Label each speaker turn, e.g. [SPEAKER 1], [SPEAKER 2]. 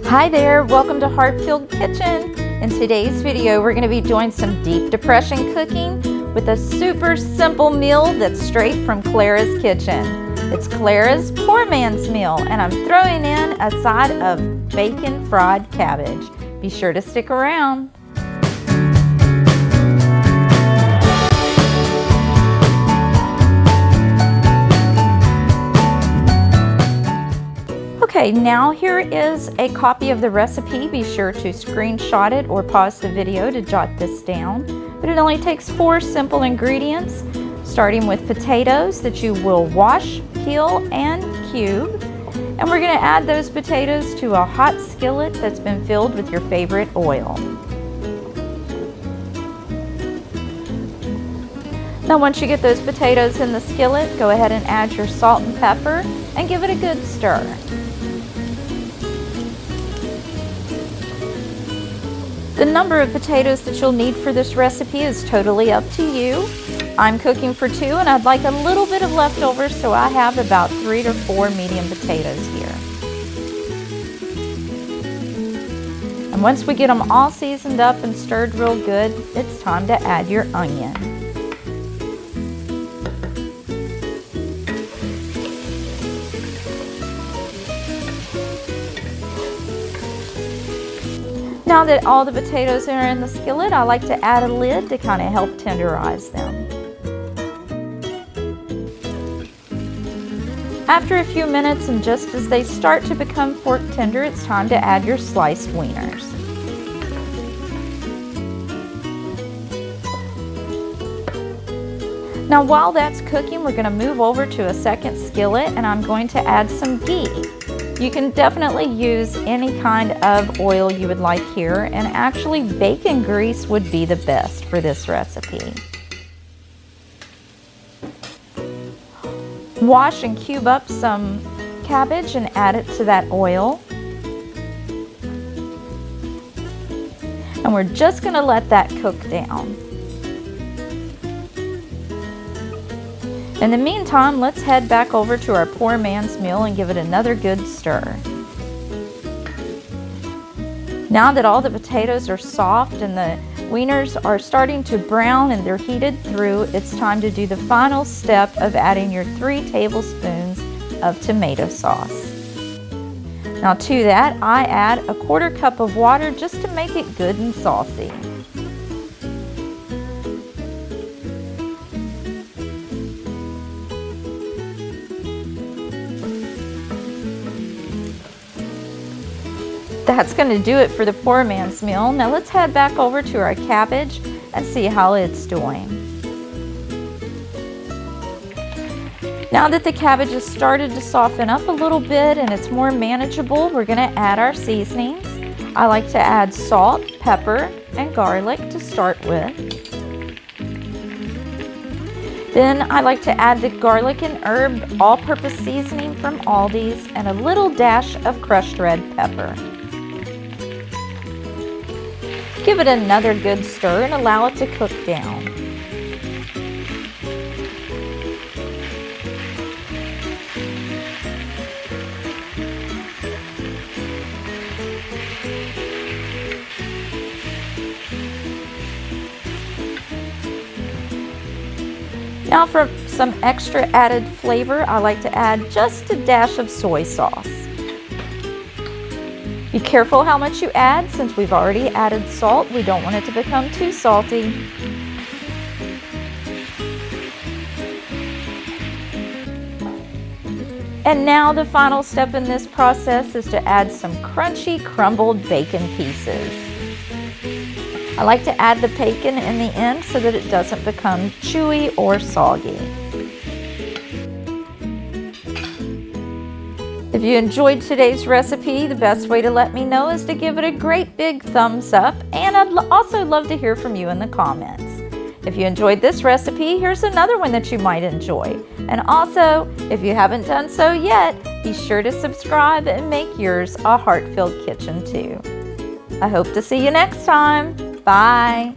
[SPEAKER 1] Hi there, welcome to Heart-Filled Kitchen. In today's video, we're going to be doing some deep depression cooking with a super simple meal that's straight from Claira's kitchen. It's Claira's poor man's meal, and I'm throwing in a side of bacon fried cabbage. Be sure to stick around. Okay, now here is a copy of the recipe. Be sure to screenshot it or pause the video to jot this down. But it only takes 4 simple ingredients, starting with potatoes that you will wash, peel, and cube. And we're going to add those potatoes to a hot skillet that's been filled with your favorite oil. Now once you get those potatoes in the skillet, go ahead and add your salt and pepper and give it a good stir. The number of potatoes that you'll need for this recipe is totally up to you. I'm cooking for 2 and I'd like a little bit of leftovers, so I have about 3 to 4 medium potatoes here. And once we get them all seasoned up and stirred real good, it's time to add your onion. Now that all the potatoes are in the skillet, I like to add a lid to kind of help tenderize them. After a few minutes, and just as they start to become fork tender, it's time to add your sliced wieners. Now while that's cooking, we're going to move over to a second skillet and I'm going to add some ghee. You can definitely use any kind of oil you would like here, and actually bacon grease would be the best for this recipe. Wash and cube up some cabbage and add it to that oil. And we're just going to let that cook down. In the meantime, let's head back over to our poor man's meal and give it another good stir. Now that all the potatoes are soft and the wieners are starting to brown and they're heated through, it's time to do the final step of adding your 3 tablespoons of tomato sauce. Now to that, I add a 1/4 cup of water just to make it good and saucy. That's going to do it for the poor man's meal. Now let's head back over to our cabbage and see how it's doing. Now that the cabbage has started to soften up a little bit and it's more manageable, we're going to add our seasonings. I like to add salt, pepper, and garlic to start with. Then I like to add the garlic and herb all-purpose seasoning from Aldi's and a little dash of crushed red pepper. Give it another good stir and allow it to cook down. Now for some extra added flavor, I like to add just a dash of soy sauce. Be careful how much you add, since we've already added salt. We don't want it to become too salty. And now the final step in this process is to add some crunchy crumbled bacon pieces. I like to add the bacon in the end so that it doesn't become chewy or soggy. If you enjoyed today's recipe, the best way to let me know is to give it a great big thumbs up, and I'd also love to hear from you in the comments. If you enjoyed this recipe, here's another one that you might enjoy. And also, if you haven't done so yet, be sure to subscribe and make yours a heart-filled kitchen too. I hope to see you next time. Bye.